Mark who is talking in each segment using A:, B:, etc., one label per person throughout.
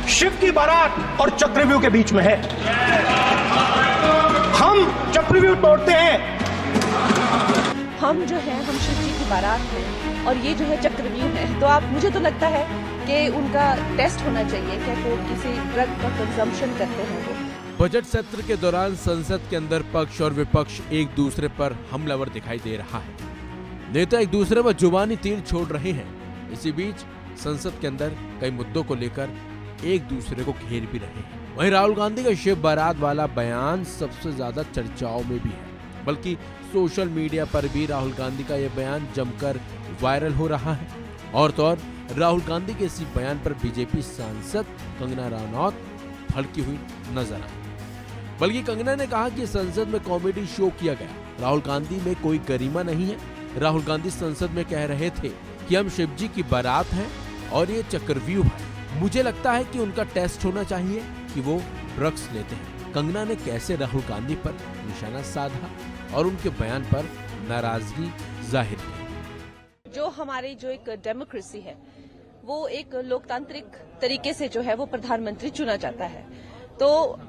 A: शिव की बारात और चक्रव्यूह के बीच में है। हम चक्रव्यूह तोड़ते हैं।
B: हम जो है हम शिव जी की बारात हैं और ये जो है चक्रव्यूह है। तो आप मुझे तो लगता है कि उनका टेस्ट होना चाहिए, क्या वो किसी ड्रग का कंजम्पशन करते हैं वो।
C: बजट सत्र के दौरान संसद के अंदर पक्ष और विपक्ष एक दूसरे पर हमलावर दिखाई दे रहा है। नेता एक दूसरे पर जुबानी तीर छोड़ रहे हैं। इसी बीच संसद के अंदर कई मुद्दों को लेकर एक दूसरे को घेर भी रहे हैं। वहीं राहुल गांधी का शिव बारात वाला बयान सबसे ज्यादा चर्चाओं में भी है, बल्कि सोशल मीडिया पर भी राहुल गांधी का यह बयान जमकर वायरल हो रहा है। और तो और राहुल गांधी के इसी बयान पर बीजेपी सांसद कंगना रनौत भड़की हुई नजर आई। बल्कि कंगना ने कहा कि संसद में कॉमेडी शो किया गया, राहुल गांधी में कोई गरिमा नहीं है। राहुल गांधी संसद में कह रहे थे कि हम शिव जी की बारात हैं और ये चक्रव्यूह है। मुझे लगता है कि उनका टेस्ट होना चाहिए कि वो ड्रग्स लेते हैं। कंगना ने कैसे राहुल गांधी पर निशाना साधा और उनके बयान पर नाराजगी जाहिर की।
B: जो हमारी जो एक डेमोक्रेसी है वो एक लोकतांत्रिक तरीके से जो है वो प्रधानमंत्री चुना जाता है। तो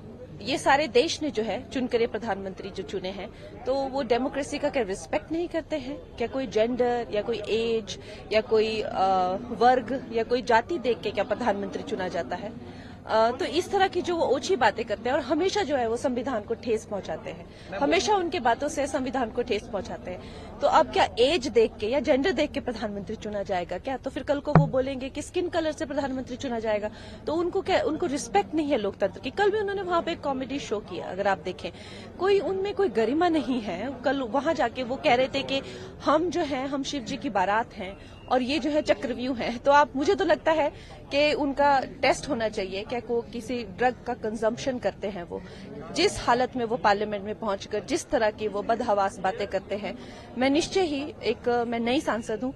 B: ये सारे देश ने जो है चुनकर प्रधानमंत्री जो चुने हैं, तो वो डेमोक्रेसी का क्या रिस्पेक्ट नहीं करते हैं? क्या कोई जेंडर या कोई एज या कोई वर्ग या कोई जाति देख के क्या प्रधानमंत्री चुना जाता है? तो इस तरह की जो वो ओछी बातें करते हैं और हमेशा जो है वो संविधान को ठेस पहुंचाते हैं, हमेशा उनके बातों से संविधान को ठेस पहुंचाते हैं। तो अब क्या एज देख के या जेंडर देख के प्रधानमंत्री चुना जाएगा क्या? तो फिर कल को वो बोलेंगे कि स्किन कलर से प्रधानमंत्री चुना जाएगा। तो उनको क्या, उनको रिस्पेक्ट नहीं है लोकतंत्र की। कल भी उन्होंने वहां पे एक कॉमेडी शो किया, अगर आप देखें कोई उनमें कोई गरिमा नहीं है। कल वहां जाके वो कह रहे थे कि हम जो है हम शिव जी की बारात हैं और ये जो है चक्रव्यूह है। तो आप मुझे तो लगता है कि उनका टेस्ट होना चाहिए, क्या वो किसी ड्रग का कंजम्पशन करते हैं वो। जिस हालत में वो पार्लियामेंट में पहुंचकर जिस तरह की वो बदहवास बातें करते हैं, मैं निश्चय ही मैं नई सांसद हूं।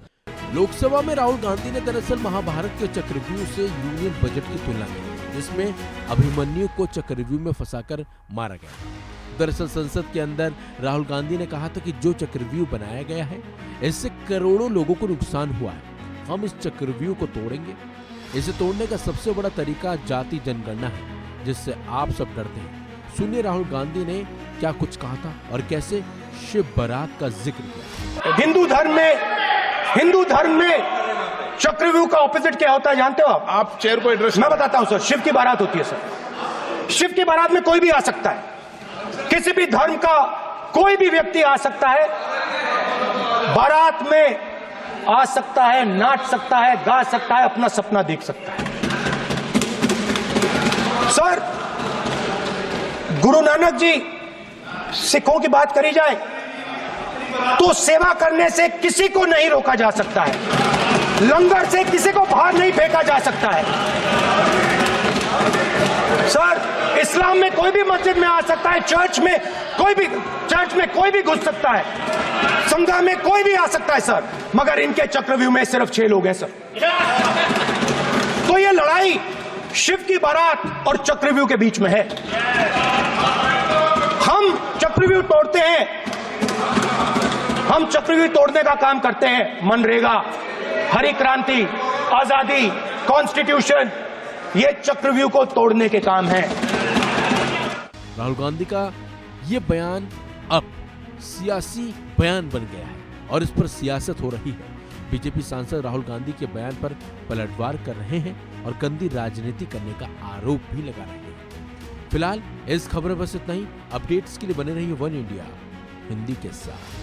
C: लोकसभा में राहुल गांधी ने दरअसल महाभारत के चक्रव्यूह से यूनियन बजट की तुलना की, जिसमें अभिमन्यु को चक्रव्यूह में फंसाकर मारा गया। दरअसल संसद के अंदर राहुल गांधी ने कहा था कि जो चक्रव्यूह बनाया गया है इससे करोड़ों लोगों को नुकसान हुआ है। हम इस चक्रव्यूह को तोड़ेंगे। इसे तोड़ने का सबसे बड़ा तरीका जाति जनगणना है, जिससे आप सब डरते हैं। सुनिए राहुल गांधी ने क्या कुछ कहा था और कैसे शिव बारात का जिक्र किया।
A: हिंदू धर्म में चक्रव्यूह का ऑपोजिट क्या होता है जानते हो आप?
D: चेयर को एड्रेस।
A: मैं बताता हूं सर। शिव की बारात होती है सर। शिव की बारात में कोई भी आ सकता है, किसी भी धर्म का कोई भी व्यक्ति आ सकता है, बारात में आ सकता है, नाच सकता है, गा सकता है, अपना सपना देख सकता है। सर, गुरु नानक जी, सिखों की बात करी जाए तो सेवा करने से किसी को नहीं रोका जा सकता है, लंगर से किसी को बाहर नहीं फेंका जा सकता है। सर, इस्लाम में कोई भी मस्जिद में आ सकता है, चर्च में कोई भी घुस सकता है, संघा में कोई भी आ सकता है सर, मगर इनके चक्रव्यूह में सिर्फ 6 लोग हैं सर। तो ये लड़ाई शिव की बारात और चक्रव्यूह के बीच में है। हम चक्रव्यूह तोड़ते हैं। हम चक्रव्यूह तोड़ने का काम करते हैं। मनरेगा, हरी क्रांति, आजादी, कॉन्स्टिट्यूशन, ये चक्रव्यूह को तोड़ने के काम है।
C: राहुल गांधी का ये बयान अब सियासी बयान बन गया है और इस पर सियासत हो रही है। बीजेपी सांसद राहुल गांधी के बयान पर पलटवार कर रहे हैं और गंदी राजनीति करने का आरोप भी लगा रहे हैं। फिलहाल इस खबर में बस इतना ही। अपडेट्स के लिए बने रहिए वन इंडिया हिंदी के साथ।